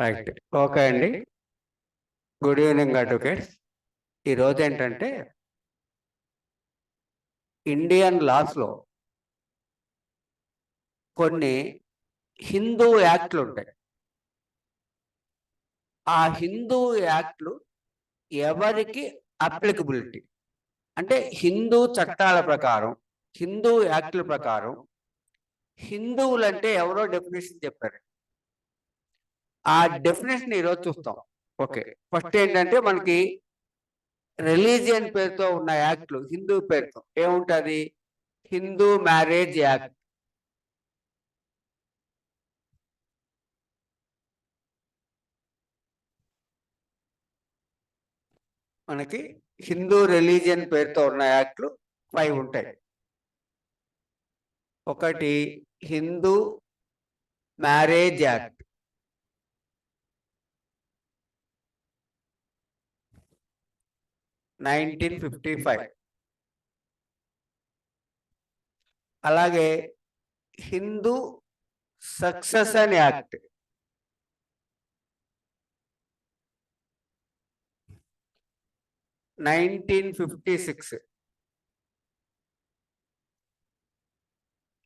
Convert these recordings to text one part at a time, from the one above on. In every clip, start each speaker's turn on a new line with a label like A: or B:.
A: Right. Okay అండి. Good evening advocates. ఈరోజు ఏంటంటే ఇండియన్ లాస్లో కొన్ని హిందూ యాక్ట్లు ఉంటాయి. ఆ హిందూ యాక్ట్లు ఎవరికి అప్లికబిలిటీ అంటే హిందూ చట్టాల ప్రకారం, హిందూ యాక్ట్ల ప్రకారం హిందువులు అంటే ఎవరో డెఫినేషన్ చెప్పారు. ఆ డెఫినేషన్ ఈరోజు చూస్తాం. ఓకే, ఫస్ట్ ఏంటంటే మనకి రిలీజియన్ పేరుతో ఉన్న యాక్ట్లు హిందూ పేరుతో ఏముంటుంది? హిందూ మ్యారేజ్ యాక్ట్, మనకి హిందూ రిలీజియన్ పేరుతో ఉన్న యాక్ట్లు 5 ఉంటాయి. ఒకటి హిందూ మ్యారేజ్ యాక్ట్, నైన్టీన్ 55. అలాగే Hindu succession act, 1956.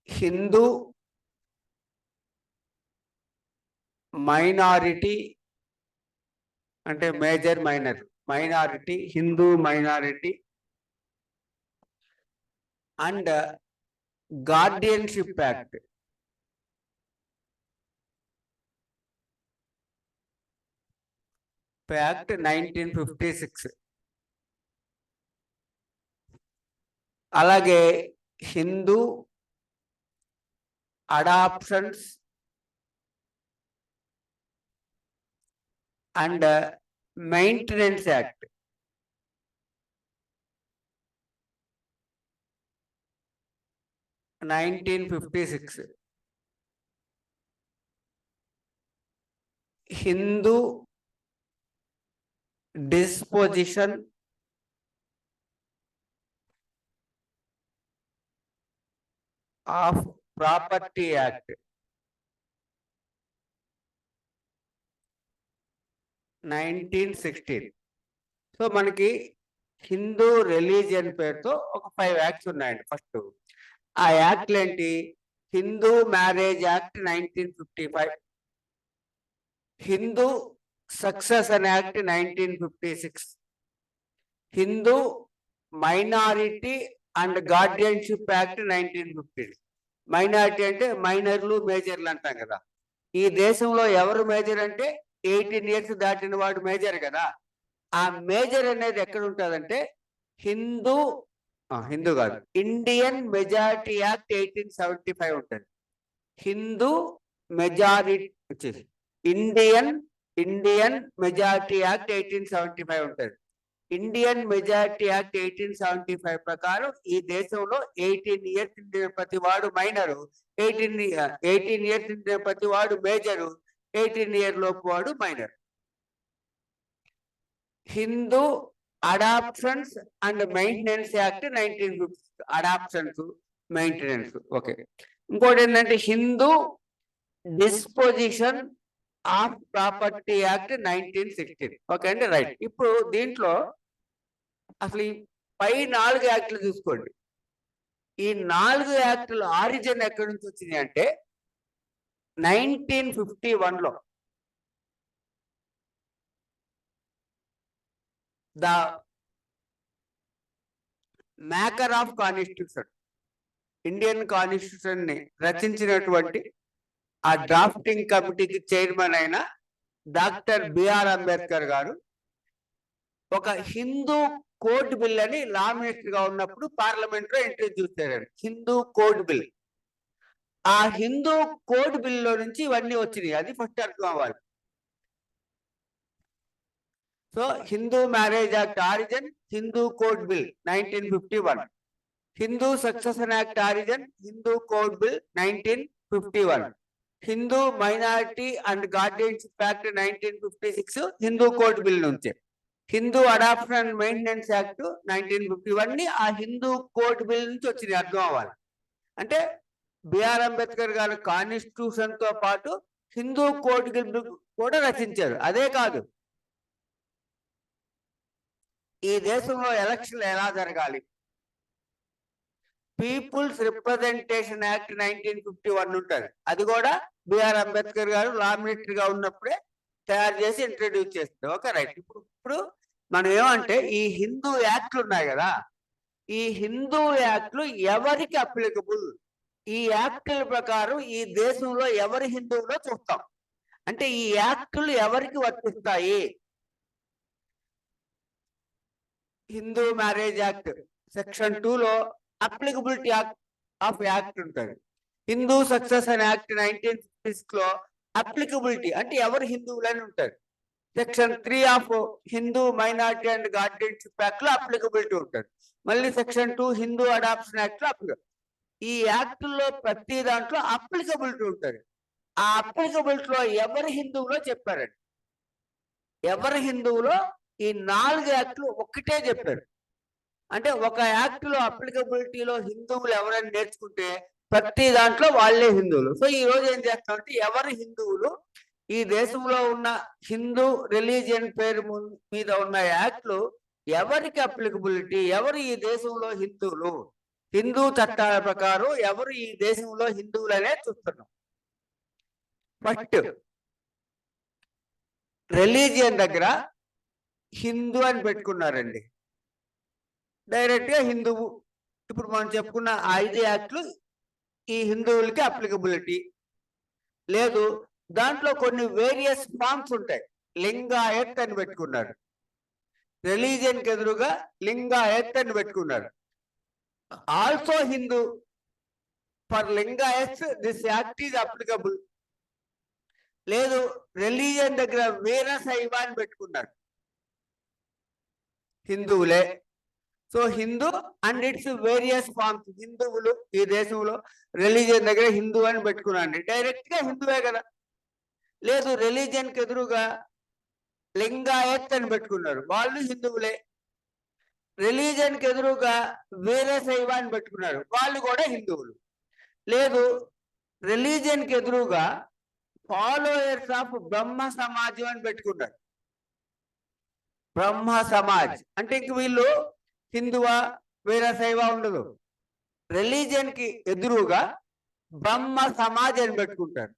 A: Hindu minority అంటే major minor minority, Hindu minority and guardianship act, act 1956. అలాగే Hindu adoptions and maintenance act, 1956. Hindu disposition of property act, 1916. So మనకి హిందూ రిలీజియన్ పేరుతో ఒక 5 యాక్ట్స్ ఉన్నాయండి. ఫస్ట్ ఆ యాక్ట్లు ఏంటి? Hindu marriage act 1955, Hindu succession act 1956, Hindu minority and guardianship act 1950. Minority అంటే మైనర్లు మేజర్లు అంటాం కదా. ఈ దేశంలో ఎవరు మేజర్ అంటే 18 years దాటిన వాడు మేజర్ కదా. ఆ మేజర్ అనేది ఎక్కడ ఉంటుందంటే హిందూ కాదు, ఇండియన్ మెజారిటీ యాక్ట్ 1875 ఉంటుంది. హిందూ మెజారిటీ వచ్చేసి ఇండియన్ మెజారిటీ యాక్ట్ 1875 ఉంటుంది. ఇండియన్ మెజారిటీ యాక్ట్ 1875 ప్రకారం ఈ దేశంలో 18 years నిండిన ప్రతి వాడు మైనరు, 18 years నిండిన ప్రతి వాడు మేజరు, 18 year లోపు వాడు మైనర్. Hindu adoptions and maintenance act 1950, adoptions maintenance. Okay, ఇంకోటి ఏంటంటే Hindu disposition of property act 1916. Okay అండి, రైట్. ఇప్పుడు దీంట్లో అసలు ఈ పై 4 యాక్ట్లు చూసుకోండి. ఈ 4 యాక్టుల ఆరిజిన్ ఎక్కడి నుంచి వచ్చింది అంటే 1951లో the maker of constitution, Indian constitution ని రచించినటువంటి ఆ డ్రాఫ్టింగ్ కమిటీకి చైర్మన్ అయిన డాక్టర్ బిఆర్ అంబేద్కర్ గారు ఒక హిందూ కోడ్ బిల్ అని లా మినిస్టర్ గా ఉన్నప్పుడు పార్లమెంట్ లో ఇంట్రడ్యూస్ చేశారు. Hindu code bill. ఆ హిందూ కోడ్ బిల్ లో నుంచి ఇవన్నీ వచ్చినాయి. అది ఫస్ట్ అర్థం అవ్వాలి. So Hindu marriage act origin Hindu code bill 1951, Hindu succession act origin Hindu code bill 1951, Hindu minority and guardianship act 1956 Hindu code bill నుంచి, Hindu adoption and maintenance act 1951 ఆ హిందూ కోడ్ బిల్ నుంచి వచ్చింది. అర్థం అవ్వాలి. అంటే బిఆర్ అంబేద్కర్ గారి కాన్స్టిట్యూషన్ తో పాటు హిందూ కోడ్ కూడా రచించారు. అదే కాదు, ఈ దేశంలో ఎలక్షన్లు ఎలా జరగాలి, పీపుల్స్ రిప్రజెంటేషన్ యాక్ట్ 1951 ఉంటుంది. అది కూడా బిఆర్ అంబేద్కర్ గారు లా మినిస్టర్ గా ఉన్నప్పుడే తయారు చేసి ఇంట్రడ్యూస్ చేస్తారు. Okay, right. ఇప్పుడు మనం ఏమంటే ఈ హిందూ యాక్ట్లు ఉన్నాయి కదా, ఈ హిందూ యాక్ట్లు ఎవరికి అప్లికబుల్, ఈ యాక్టుల ప్రకారం ఈ దేశంలో ఎవరి హిందువులో చూస్తాం. అంటే ఈ యాక్టులు ఎవరికి వర్తిస్తాయి? హిందూ మ్యారేజ్ యాక్ట్ సెక్షన్ 2 లో అప్లికబిలిటీ ఆఫ్ యాక్ట్ ఉంటుంది. హిందూ సక్సెషన్ యాక్ట్ 1956 లో అప్లికబిలిటీ అంటే ఎవరు హిందువులని ఉంటారు. Section 3 of Hindu minority and guardianship act లో అప్లికబిలిటీ ఉంటుంది. మళ్ళీ సెక్షన్ 2 హిందూ అడాప్షన్ యాక్ట్ లో అప్లికబుల్. ఈ యాక్టుల్లో ప్రతి దాంట్లో అప్లికబిలిటీ ఉంటుంది. ఆ అప్లికబిలిటీలో ఎవరి హిందువులో చెప్పారండి. ఎవరి హిందువులో ఈ 4 యాక్టులు ఒక్కటే చెప్పారు. అంటే ఒక యాక్ట్ లో అప్లికబిలిటీలో హిందువులు ఎవరైనా నేర్చుకుంటే ప్రతి దాంట్లో వాళ్ళే హిందువులు. సో ఈ రోజు ఏం చేస్తామంటే ఎవరి హిందువులు ఈ దేశంలో ఉన్న హిందూ రిలీజియన్ పేరు మీద ఉన్న యాక్ట్లు ఎవరికి అప్లికబిలిటీ, ఎవరు ఈ దేశంలో హిందువులు, హిందూ చట్టాల ప్రకారం ఎవరు ఈ దేశంలో హిందువులనే చూస్తున్నాం. ఫస్ట్ రిలీజియన్ దగ్గర హిందూ అని పెట్టుకున్నారండి, డైరెక్ట్ గా హిందువు. ఇప్పుడు మనం చెప్పుకున్న 5 యాక్ట్లు ఈ హిందువులకి అప్లికబిలిటీ లేదు. దాంట్లో కొన్ని వేరియస్ ఫార్మ్స్ ఉంటాయి. లింగాయత్ అని పెట్టుకున్నారు, రిలీజియన్ కి ఎదురుగా లింగాయత్ అని పెట్టుకున్నారు. Also Hindu for Lingayat this act is applicable. లేదు, రిలీజియన్ దగ్గర వీరశైవ అని పెట్టుకున్నారు, హిందువులే. So Hindu and its various forms. హిందువులు ఈ దేశంలో రిలీజియన్ దగ్గర హిందూ అని పెట్టుకున్నాండి, డైరెక్ట్ గా హిందువే కదా. లేదు, రిలీజియన్ కి ఎదురుగా లింగాయత్ అని పెట్టుకున్నారు, వాళ్ళు హిందువులే. రిలీజియన్ కి ఎదురుగా వీరశైవ అని పెట్టుకున్నారు, వాళ్ళు కూడా హిందువులు. లేదు, రిలీజియన్ కి ఎదురుగా ఫాలోయర్స్ ఆఫ్ బ్రహ్మ సమాజం అని పెట్టుకున్నారు. బ్రహ్మ సమాజ్ అంటే ఇంక వీళ్ళు హిందువా వీరశైవ ఉండదు. రిలీజియన్ కి ఎదురుగా బ్రహ్మ సమాజ్ అని పెట్టుకుంటారు.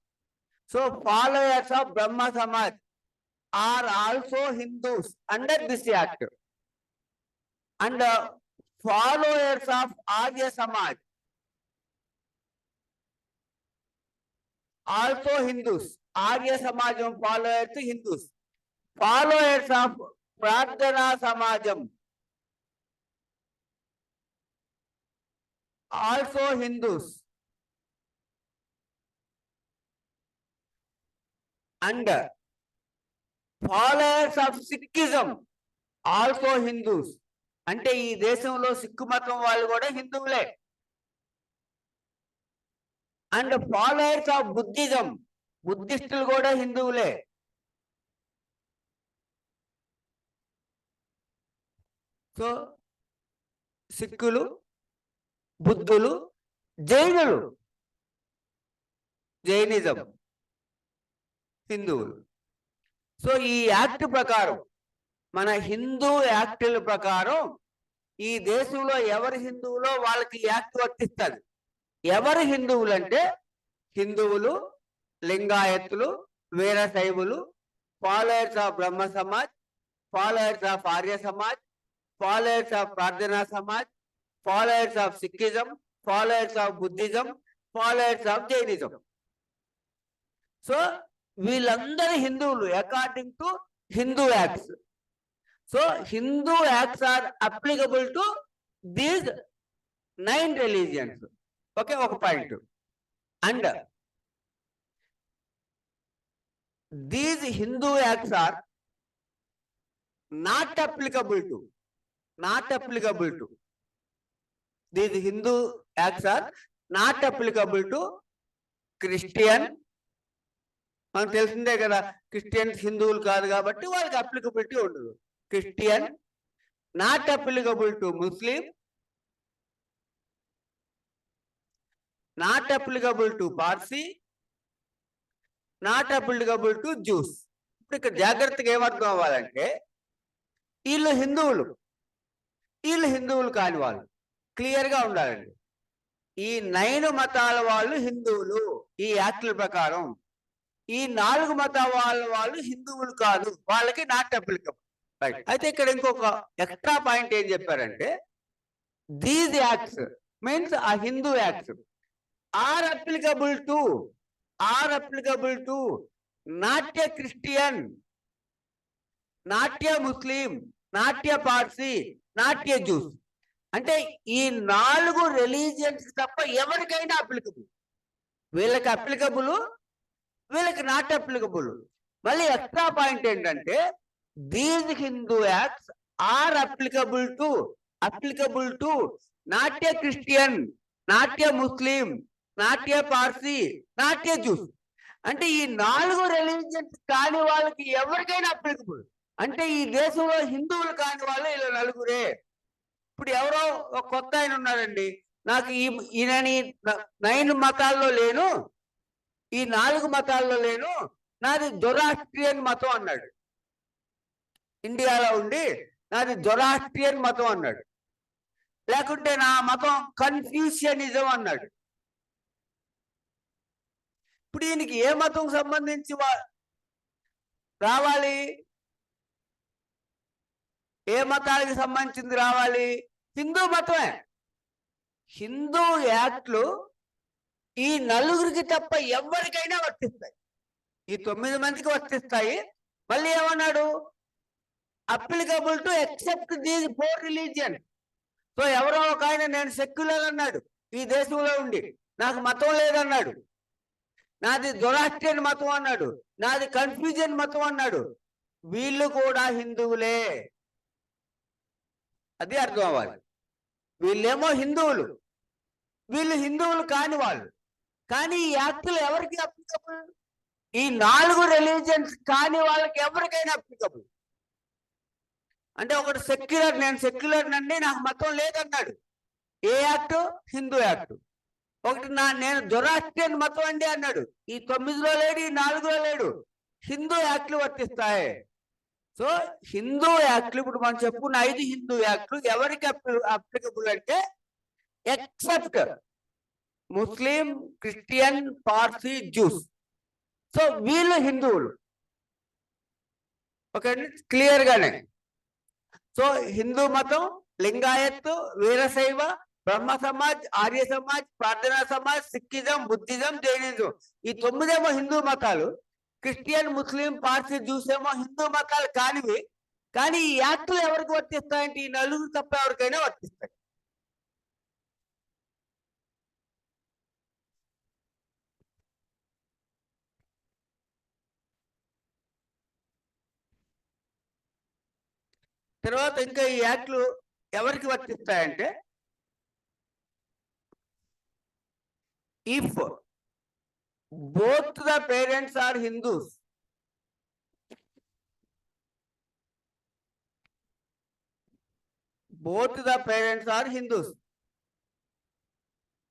A: So followers of Brahma Samaj are also Hindus under this act. And followers of Arya Samaj also Hindus. Arya సమాజం followers Hindus. Followers of Prarthana సమాజం also Hindus. And followers of Sikhism also Hindus. అంటే ఈ దేశంలో సిక్కు మతం వాళ్ళు కూడా హిందువులే. అండ్ ఫాలోయర్స్ ఆఫ్ బుద్ధిజం, బుద్ధిస్టులు కూడా హిందువులే. సో సిక్కులు, బుద్ధులు, జైనులు, జైనిజం హిందువులు. సో ఈ యాక్ట్ ప్రకారం, మన హిందూ యాక్టుల ప్రకారం ఈ దేశంలో ఎవరి హిందువులో వాళ్ళకి యాక్ట్ వర్తిస్తుంది. ఎవరు హిందువులు అంటే హిందువులు, లింగాయత్తులు, వీరశైవులు, followers of Brahma Samaj, followers of Arya Samaj, followers of Prarthana Samaj, followers of Sikhism, followers of Buddhism, followers of Jainism. So వీళ్ళందరూ హిందువులు according to Hindu acts. So Hindu acts are applicable to these 9 religions. Okay, ఒక point. And these Hindu acts are not applicable to these Hindu acts are not applicable to Christian. మనకు తెలిసిందే కదా, Christians హిందువులు కాదు కాబట్టి వాళ్ళకి అప్లికబిలిటీ ఉండదు. Christian, not applicable to Muslim, not applicable to Parsi, not applicable to juice. ఇప్పుడు ఇక్కడ జాగ్రత్తగా ఏమర్థం అవ్వాలంటే వీళ్ళు హిందువులు కాని వాళ్ళు క్లియర్ గా ఉండాలండి. ఈ 9 మతాల వాళ్ళు హిందువులు ఈ యాక్ట్ల ప్రకారం, ఈ 4 మతాల వాళ్ళు హిందువులు కాదు, వాళ్ళకి నాట్ అప్లికబుల్. రైట్. అయితే ఇక్కడ ఇంకొక ఎక్స్ట్రా పాయింట్ ఏం చెప్పారంటే దీస్ యాక్ట్స్ మీన్స్ ఆ Hindu acts are applicable to not a Christian, not a Muslim, నాట్య పార్సీ, నాట్య జ్యూస్. అంటే ఈ 4 రిలీజియన్స్ తప్ప ఎవరికైనా అప్లికబుల్. వీళ్ళకి అప్లికబుల్, వీళ్ళకి నాట్ అప్లికబుల్. మళ్ళీ ఎక్స్ట్రా పాయింట్ ఏంటంటే these Hindu acts are applicable to not a Christian, not a Muslim, నాట్య పార్సీ, నాట్య జ్యూస్. అంటే ఈ 4 రిలీజియన్స్ కాని వాళ్ళకి ఎవరికైనా అప్లికబుల్. అంటే ఈ దేశంలో హిందువులు కాని వాళ్ళు ఇలా 4. ఇప్పుడు ఎవరో ఒక కొత్త ఆయన ఉన్నారండి, నాకు ఈయన 9 మతాల్లో లేను, ఈ 4 మతాల్లో లేను, నాది జొరాస్ట్రియన్ మతం అన్నాడు. ఇండియాలో ఉండి నాది జొరాస్ట్రియన్ మతం అన్నాడు. లేకుంటే నా మతం కన్ఫ్యూషనిజం అన్నాడు. ఇప్పుడు ఈయనకి ఏ మతం సంబంధించి రావాలి, ఏ మతానికి సంబంధించింది రావాలి? హిందూ మతమే. హిందూ యాక్ట్లు ఈ 4 తప్ప ఎవరికైనా వర్తిస్తాయి, ఈ 9 మందికి వర్తిస్తాయి. మళ్ళీ ఏమన్నాడు? Applicable to except these 4 religion. So ఎవరో ఒక ఆయన నేను సెక్యులర్ అన్నాడు, ఈ దేశంలో ఉండి నాకు మతం లేదన్నాడు, నాది జొరాస్ట్రియన్ మతం అన్నాడు, నాది కన్ఫ్యూజన్ మతం అన్నాడు, వీళ్ళు కూడా హిందువులే. అది అర్థం అవ్వాలి. వీళ్ళేమో హిందువులు, వీళ్ళు హిందువులు కాని వాళ్ళు. కానీ ఈ యాక్టులు ఎవరికి అప్లికబుల్? ఈ 4 రిలీజియన్స్ కాని వాళ్ళకి ఎవరికైనా అప్లికబుల్. అంటే ఒకటి సెక్యులర్, నేను సెక్యులర్ నండి, నాకు మతం లేదన్నాడు, ఏ యాక్ట్? హిందూ యాక్ట్. ఒకటి నేను జొరాస్ట్రియన్ మతం అండి అన్నాడు, ఈ 9లో లేడు, ఈ 4లో లేడు, హిందూ యాక్ట్లు వర్తిస్తాయి. సో హిందూ యాక్ట్లు ఇప్పుడు మనం చెప్పుకున్న 5 హిందూ యాక్ట్లు ఎవరికి అప్లికబుల్ అంటే ఎక్సెప్ట్ ముస్లిం, క్రిస్టియన్, పార్సీ, జ్యూస్. సో వీళ్ళు హిందువులు. ఓకే, క్లియర్ గానే. సో హిందూ మతం, లింగాయత్, వీరశైవ, బ్రహ్మ సమాజ్, ఆర్య సమాజ్, ప్రార్థనా సమాజ్, సిక్కిజం, బుద్ధిజం, జైనిజం, ఈ 9 ఏమో హిందూ మతాలు. క్రిస్టియన్, ముస్లిం, పార్సీ, జ్యూస్ ఏమో హిందూ మతాలు కానివి. కానీ ఈ యాక్టులు ఎవరికి వర్తిస్తాయంటే ఈ 4 తప్ప ఎవరికైనా వర్తిస్తాయి. తర్వాత ఇంకా ఈ యాక్ట్లు ఎవరికి వర్తిస్తాయంటే if both the parents are Hindus, both the parents are Hindus,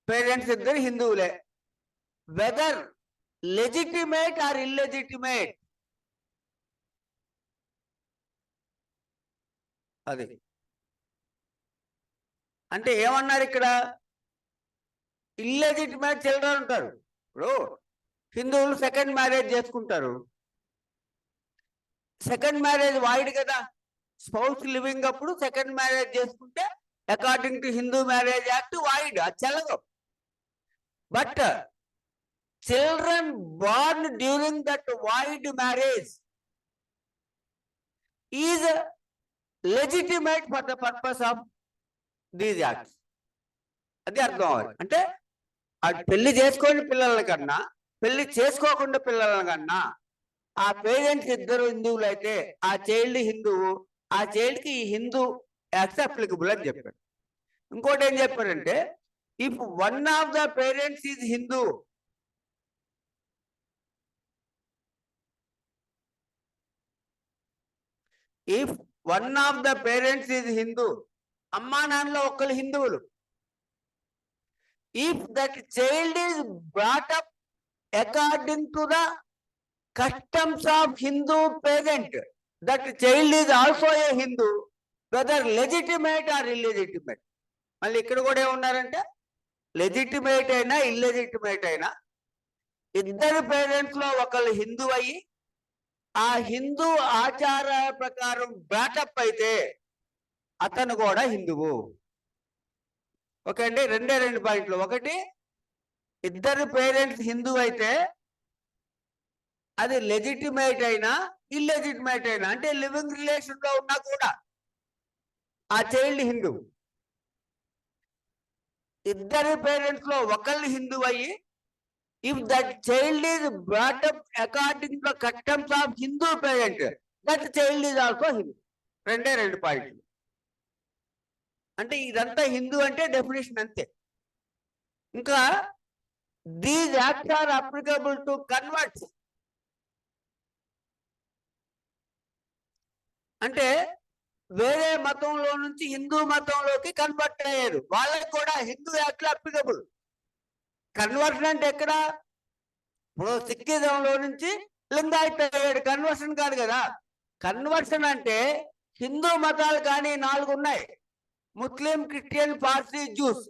A: parents ఇద్దరు హిందువులే, whether legitimate or illegitimate. అది అంటే ఏమన్నారు ఇక్కడ? ఇల్లెజిటిమేట్ చిల్డ్రన్ ఉంటారు. ఇప్పుడు హిందువులు సెకండ్ మ్యారేజ్ చేసుకుంటారు, సెకండ్ మ్యారేజ్ వాయిడ్ కదా, స్పౌస్ లివింగ్ అప్పుడు సెకండ్ మ్యారేజ్ చేసుకుంటే according to Hindu marriage act void, అది చెల్లదు. But children born during that void marriage is legitimate for the purpose of these acts. అది అర్థం అవ్వాలి. అంటే అది పెళ్లి చేసుకోని పిల్లల కన్నా పెళ్లి చేసుకోకుండా పిల్లల కన్నా ఆ పేరెంట్స్ ఇద్దరు హిందువులు అయితే ఆ చైల్డ్ హిందువు, ఆ చైల్డ్ కి ఈ హిందూ యాక్ట్స్ అప్లికబుల్ అని చెప్పారు. ఇంకోటి ఏం చెప్పారంటే if one of the parents is Hindu, if one of the parents is Hindu, అమ్మా నాన్నలో ఒకళ్ళు హిందువులు, if that child is brought up according to the customs of Hindu parent, that child is also a Hindu, whether legitimate or illegitimate. మళ్ళీ ఇక్కడ కూడా ఏమన్నారంటే legitimate అయినా illegitimate అయినా ఇద్దరు పేరెంట్స్ లో ఒకళ్ళు హిందూ అయ్యి ఆ హిందూ ఆచారాల ప్రకారం బ్యాటప్ అయితే అతను కూడా హిందువు. ఓకే అండి, రెండు పాయింట్లు. ఒకటి, ఇద్దరు పేరెంట్స్ హిందూ అయితే అది లెజిటిమేట్ అయినా ఇల్లెజిటిమేట్ అయినా, అంటే లివింగ్ రిలేషన్ లో ఉన్నా కూడా ఆ చైల్డ్ హిందూ. ఇద్దరు పేరెంట్స్ లో ఒకళ్ళు హిందూ అయ్యి if that child is brought up according to customs of Hindu parent, that child is also Hindu. రెండు పాయింట్లు. అంటే ఇదంతా హిందూ అంటే డెఫినేషన్ అంతే. ఇంకా these acts are applicable to converts, అంటే వేరే మతంలో నుంచి హిందూ మతంలోకి కన్వర్ట్ అయ్యారు, వాళ్ళకి కూడా హిందూ యాక్ట్ అప్లికబుల్. కన్వర్షన్ అంటే ఎక్కడ? ఇప్పుడు సిక్కిజంలో నుంచి లింగాయత్ అయ్యాడు, కన్వర్షన్ కాదు కదా. కన్వర్షన్ అంటే హిందూ మతాలు కానీ 4 ఉన్నాయి, ముస్లిం, క్రిస్టియన్, పార్సీ, జూస్.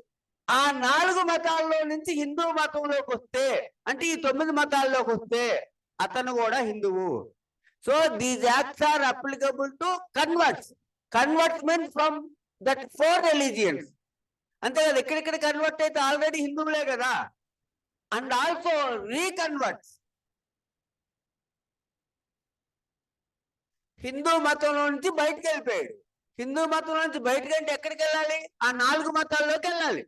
A: ఆ 4 మతాల్లో నుంచి హిందూ మతంలోకి వస్తే, అంటే ఈ 9 మతాల్లోకి వస్తే అతను కూడా హిందువు. So these acts are applicable to converts. Converts means from that 4 religions. అంతే కదా, ఎక్కడెక్కడ కన్వర్ట్ అయితే ఆల్రెడీ హిందువులే కదా. And also రీకన్వర్ట్స్. హిందూ మతంలో నుంచి బయటకు వెళ్ళిపోయాడు. హిందూ మతంలో నుంచి బయటకు అంటే ఎక్కడికి వెళ్ళాలి? ఆ 4 మతాల్లోకి వెళ్ళాలి.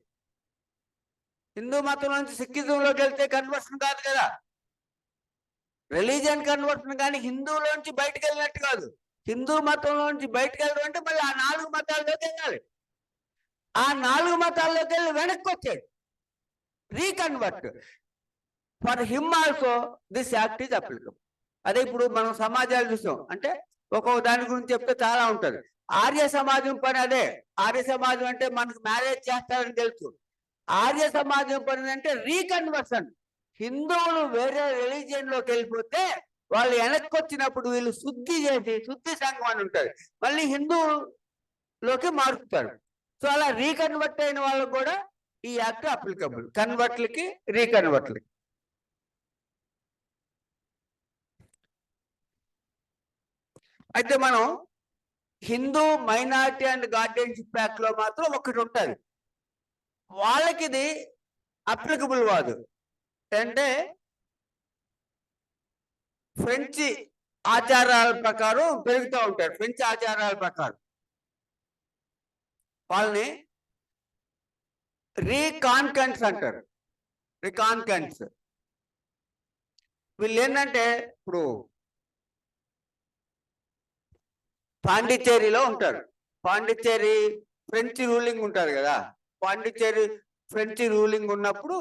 A: హిందూ మతం నుంచి సిక్కిజంలోకి వెళ్తే కన్వర్షన్ కాదు కదా, రిలీజియన్ కన్వర్షన్. కానీ హిందువులోంచి బయటకు వెళ్ళినట్టు కాదు. హిందూ మతంలో నుంచి బయటకు వెళ్ళడం అంటే మళ్ళీ ఆ 4 మతాల్లోకి వెళ్ళాలి. ఆ 4 మతాల్లోకి వెళ్ళి వెనక్కి వచ్చాడు, రీకన్వర్ట్. For him also this act is applicable. అదే ఇప్పుడు మనం సమాజాలు చూసాం, అంటే ఒక్కొక్క దాని గురించి చెప్తే చాలా ఉంటది. ఆర్య సమాజం పని అదే. ఆర్య సమాజం అంటే మనకు మ్యారేజ్ చేస్తారని తెలుసు. ఆర్య సమాజం పని అంటే రీకన్వర్షన్. హిందువులు వేరే రిలీజియన్ లోకి వెళ్ళిపోతే వాళ్ళు వెనక్కి వచ్చినప్పుడు వీళ్ళు శుద్ధి చేసి, శుద్ధి సంఘం అని ఉంటుంది, మళ్ళీ హిందువులోకి మారుతారు. సో అలా రీకన్వర్ట్ అయిన వాళ్ళకు కూడా ఈ యాక్ట్ అప్లికబుల్, కన్వర్ట్లకి, రీకన్వర్ట్లకి. అయితే మనం Hindu minority and guardianship act లో మాత్రం ఒకటి ఉంటుంది, వాళ్ళకి ఇది అప్లికబుల్ కాదు. అంటే ఫ్రెంచ్ ఆచారాల ప్రకారం పెరుగుతూ ఉంటారు. ఫ్రెంచ్ ఆచారాల ప్రకారం వాళ్ళని రీకాన్కన్స్ అంటారు. రీకాన్కన్స్ వీళ్ళు ఏంటంటే, ఇప్పుడు పాండిచ్చేరిలో ఉంటారు. పాండిచ్చేరి ఫ్రెంచ్ రూలింగ్ ఉంటారు కదా. పాండిచ్చేరి ఫ్రెంచ్ రూలింగ్ ఉన్నప్పుడు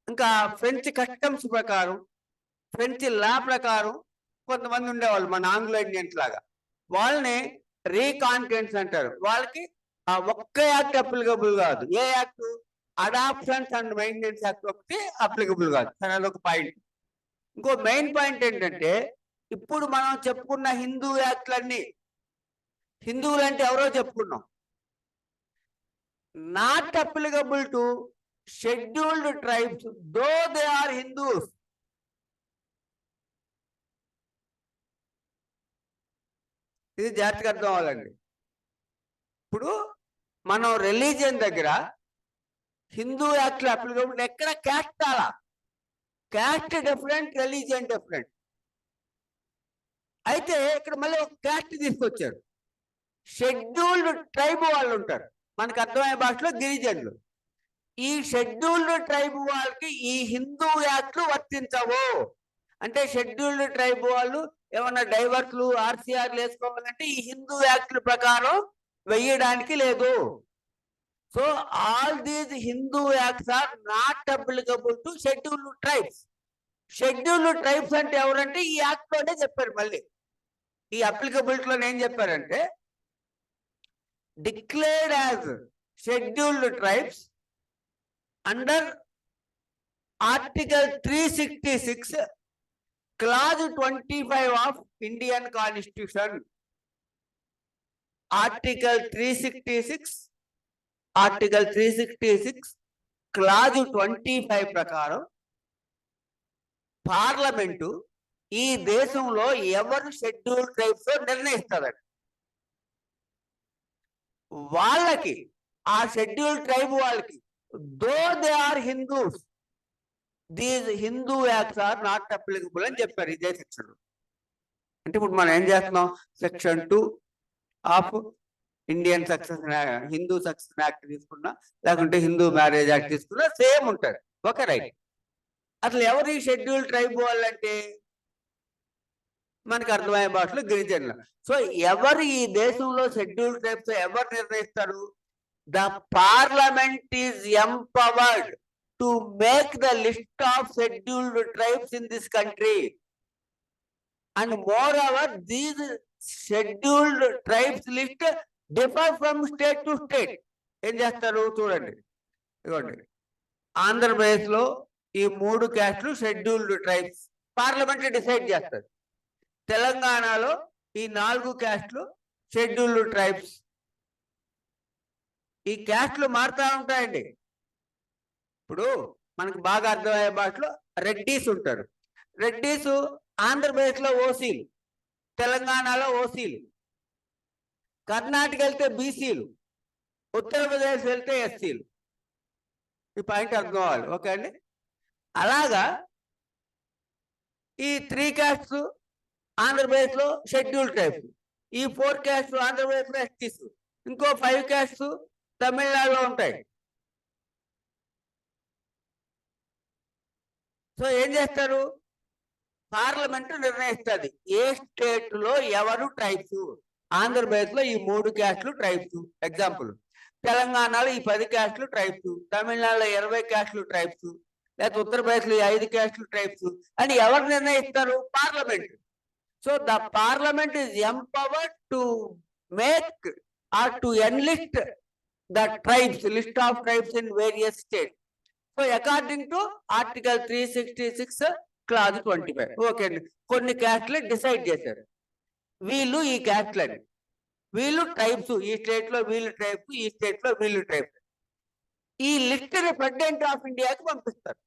A: ఇంకా ఫ్రెంచ్ కస్టమ్స్ ప్రకారం, ఫ్రెంచ్ లా ప్రకారం కొంతమంది ఉండేవాళ్ళు, మన ఆంగ్లో ఇండియన్స్ లాగా. వాళ్ళని రీకాన్కెన్స్ అంటారు. వాళ్ళకి ఆ ఒక్క యాక్ట్ అప్లికబుల్ కాదు. ఏ act? Adoptions and maintenance act ఒకటి అప్లికబుల్ కాదు. సరే, అదొక పాయింట్. ఇంకో మెయిన్ పాయింట్ ఏంటంటే, ఇప్పుడు మనం చెప్పుకున్న హిందూ యాక్ట్లన్నీ హిందువులు అంటే ఎవరో చెప్పుకున్నాం, not applicable to scheduled tribes though they are Hindus. ఇది జాగ్రత్తగా అర్థం అవ్వాలండి. ఇప్పుడు మనం రిలీజియన్ దగ్గర హిందూ యాక్ట్లు అప్లికబుల్, ఎక్కడ క్యాస్ట్ అలా, క్యాస్ట్ డిఫరెంట్, రిలీజియన్ డిఫరెంట్. అయితే ఇక్కడ మళ్ళీ ఒక క్యాస్ట్ తీసుకొచ్చారు. షెడ్యూల్డ్ ట్రైబ్ వాళ్ళు ఉంటారు, మనకు అర్థమయ్యే భాషలో గిరిజనులు. ఈ షెడ్యూల్డ్ ట్రైబ్ వాళ్ళకి ఈ హిందూ యాక్ట్లు వర్తించవు. అంటే షెడ్యూల్డ్ ట్రైబ్ వాళ్ళు ఏమన్నా డైవర్స్లు, ఆర్సీఆర్లు వేసుకోవాలంటే ఈ హిందూ యాక్ట్ల ప్రకారం వెయ్యడానికి లేదు. So all these Hindu acts are not applicable to scheduled tribes. Scheduled tribes అంటే ఎవరంటే ఈ యాక్ట్ లోనే చెప్పారు. మళ్ళీ ఈ అప్లికబిలిటీలో ఏం చెప్పారంటే, declared as scheduled tribes under Article 366 Clause 25 of Indian Constitution, Article 366, Clause 25 ప్రకారం పార్లమెంటు ఈ దేశంలో ఎవరు షెడ్యూల్ ట్రైబ్స్ నిర్ణయిస్తారండి. వాళ్ళకి ఆ షెడ్యూల్ ట్రైబ్ వాళ్ళకి though they are Hindus, these Hindu acts are not applicable అని చెప్పారు ఇదే సెక్షన్. అంటే ఇప్పుడు మనం ఏం చేస్తున్నాం, section 2 of Indian succession Hindu succession act తీసుకున్నా లేకుంటే హిందూ మ్యారేజ్ యాక్ట్ తీసుకున్నా సేమ్ ఉంటుంది. Okay right. అసలు ఎవరు ఈ షెడ్యూల్ ట్రైబ్ వాళ్ళంటే మనకు అర్థమయ్యే భాషలో గిరిజనులు. సో ఎవరు ఈ దేశంలో షెడ్యూల్ ట్రైబ్స్ ఎవరు నిర్ణయిస్తారు? The parliament is empowered to make the list of scheduled tribes in this country. And more over these scheduled tribes list differ from state to state. ఏం చేస్తారు చూడండి, ఇదిగోండి ఆంధ్రప్రదేశ్ లో ఈ 3 క్యాస్ట్లు షెడ్యూల్డ్ ట్రైబ్స్ పార్లమెంట్ డిసైడ్ చేస్తారు. తెలంగాణలో ఈ 4 క్యాస్ట్లు షెడ్యూల్డ్ ట్రైబ్స్. ఈ క్యాస్ట్లు మారుతూ ఉంటాయండి. ఇప్పుడు మనకు బాగా అర్థమయ్యే భాషలో రెడ్డీస్ ఉంటారు. రెడ్డీస్ ఆంధ్రప్రదేశ్ లో ఓసీలు, తెలంగాణలో ఓసీలు, కర్ణాటక వెళ్తే బీసీలు, ఉత్తరప్రదేశ్ వెళ్తే ఎస్సీలు. ఈ పాయింట్ అర్థం అవ్వాలి. ఓకే అండి. అలాగా ఈ 3 క్యాస్ట్స్ ఆంధ్రప్రదేశ్ లో షెడ్యూల్ ట్రైబ్స్, ఈ 4 క్యాస్ట్స్ ఆంధ్రప్రదేశ్ లో ఎస్టీస్, ఇంకో 5 క్యాస్ట్స్ తమిళనాడులో ఉంటాయి. సో ఏం చేస్తారు, పార్లమెంట్ నిర్ణయిస్తుంది ఏ స్టేట్ లో ఎవరు ట్రైబ్స్. ఆంధ్రప్రదేశ్ లో ఈ 3 క్యాస్ట్లు ట్రైబ్స్ ఎగ్జాంపుల్, తెలంగాణలో ఈ 10 క్యాస్ట్లు ట్రైబ్స్, తమిళనాడులో 20 క్యాస్ట్లు ట్రైబ్స్, లేకపోతే ఉత్తరప్రదేశ్ లో 5 క్యాస్ట్లు ట్రైబ్స్ అని ఎవరు నిర్ణయిస్తారు? Parliament. So the parliament is empowered to make or to enlist the tribes, list of tribes in various states. So according to article 366 clause 25. Okay అండి. కొన్ని క్యాస్ట్లు డిసైడ్ చేశారు, వీళ్ళు ఈ క్యాస్ట్లని, వీళ్ళు ట్రైబ్స్, ఈ స్టేట్ లో వీళ్ళు ట్రైబ్స్, ఈ స్టేట్ లో వీళ్ళు ట్రైబ్స్. ఈ లిస్ట్ ని ప్రెసిడెంట్ ఆఫ్ ఇండియాకి పంపిస్తారు.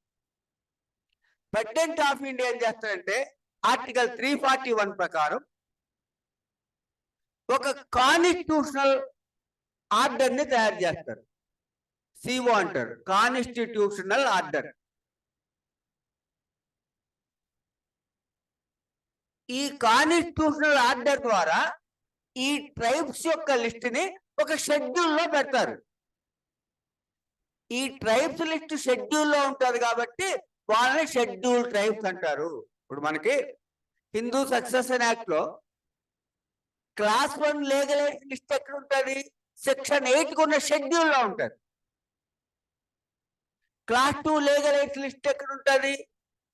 A: ప్రెసిడెంట్ ఆఫ్ ఇండియా ఏం చేస్తారంటే ఆర్టికల్ 341 ప్రకారం ఒక కాన్స్టిట్యూషనల్ ఆర్డర్ ని తయారు చేస్తారు. సిఓ అంటారు, కాన్స్టిట్యూషనల్ ఆర్డర్. ఈ కాన్స్టిట్యూషనల్ ఆర్డర్ ద్వారా ఈ ట్రైబ్స్ యొక్క లిస్ట్ ని ఒక షెడ్యూల్ లో పెడతారు. ఈ ట్రైబ్స్ లిస్ట్ షెడ్యూల్ లో ఉంటది కాబట్టి వాళ్ళని షెడ్యూల్ ట్రైబ్స్ అంటారు. ఇప్పుడు మనకి హిందూ సక్సెషన్ యాక్ట్ లో క్లాస్ 1 లీగల్ ఎయిడ్ లిస్ట్ ఎక్కడ ఉంటుంది? సెక్షన్ 8 ఉన్న షెడ్యూల్ లో ఉంటుంది. క్లాస్ 2 లీగల్ ఎయిడ్ లిస్ట్ ఎక్కడ ఉంటుంది?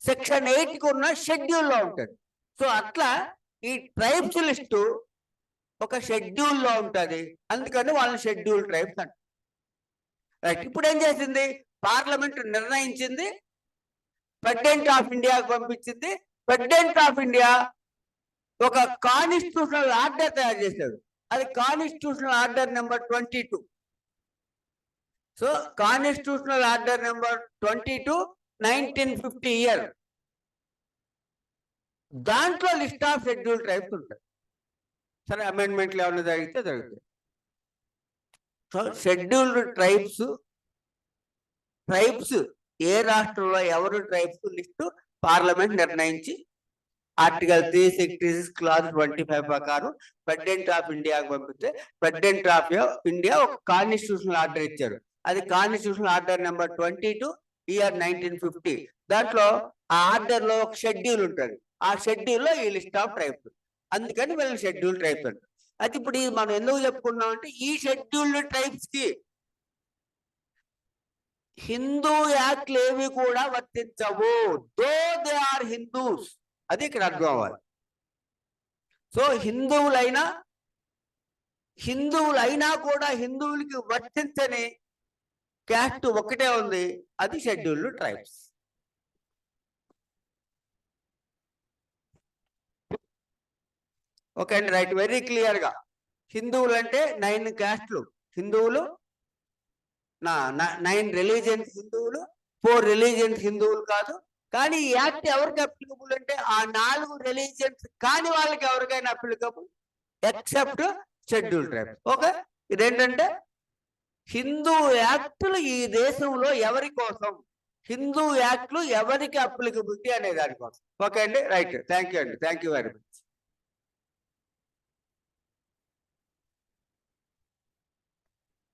A: సెక్షన్ 8 ఉన్న షెడ్యూల్ లో ఉంటుంది. సో అట్లా ఈ ట్రైబ్స్ లిస్టు ఒక షెడ్యూల్ లో ఉంటది, అందుకని వాళ్ళని షెడ్యూల్ ట్రైబ్స్ అంటారు. రైట్. ఇప్పుడు ఏం చేసింది? పార్లమెంట్ నిర్ణయించింది, ప్రెసిడెంట్ ఆఫ్ ఇండియాకి పంపించింది. ప్రెసిడెంట్ ఆఫ్ ఇండియా ఒక కాన్స్టిట్యూషనల్ ఆర్డర్ తయారు చేశాడు. అది constitutional order number 22. So constitutional order number 22 1950 year. దాంట్లో లిస్ట్ ఆఫ్ షెడ్యూల్ ట్రైబ్స్ ఉంటాయి. సరే అమెండ్మెంట్లు ఏమైనా జరిగితే జరుగుతాయి. సో షెడ్యూల్డ్ ట్రైబ్స్ ఏ రాష్ట్రంలో ఎవరు ట్రైబ్స్ లిస్టు పార్లమెంట్ నిర్ణయించి ఆర్టికల్ 366 క్లాజ్ 25 ప్రకారం ప్రెసిడెంట్ ఆఫ్ ఇండియాకి పంపిస్తే ప్రెసిడెంట్ ఆఫ్ ఇండియా ఒక కాన్స్టిట్యూషనల్ ఆర్డర్ ఇచ్చారు. అది కాన్స్టిట్యూషనల్ ఆర్డర్ నెంబర్ 22 ఇయర్ 1950. దాంట్లో ఆ ఆర్డర్ లో ఒక షెడ్యూల్ ఉంటుంది. ఆ షెడ్యూల్ లో ఈ లిస్ట్ ఆఫ్ ట్రైబ్స్, అందుకని వీళ్ళని షెడ్యూల్ ట్రైబ్స్ అంటారు. అయితే ఇప్పుడు మనం ఎందుకు చెప్పుకున్నాం అంటే ఈ షెడ్యూల్డ్ ట్రైబ్స్ కి హిందూ యాక్ట్లు ఏవి కూడా వర్తించవు. దో దే ఆర్ హిందూస్, అది ఇక్కడ అర్థం అవ్వాలి. సో హిందువులైనా కూడా హిందువులకి వర్తించని క్యాస్ట్ ఒకటే ఉంది, అది షెడ్యూల్డ్ ట్రైబ్స్. ఓకే అండి, రైట్, వెరీ క్లియర్ గా. హిందువులు అంటే 9 క్యాస్ట్లు, హిందువులు 9 రిలీజియన్స్ హిందువులు, 4 రిలీజియన్స్ హిందువులు కాదు. కానీ ఈ యాక్ట్ ఎవరికి అప్లికబుల్ అంటే ఆ 4 రిలీజియన్స్ కాని వాళ్ళకి ఎవరికైనా applicable, except schedule tribes. Okay, ఇదేంటంటే హిందూ యాక్టులు ఈ దేశంలో ఎవరి కోసం, హిందూ యాక్ట్లు ఎవరికి అప్లికబిలిటీ అనే దానికోసం. ఓకే అండి, రైట్, థ్యాంక్ యూ అండి, థ్యాంక్ యూ వెరీ మచ్.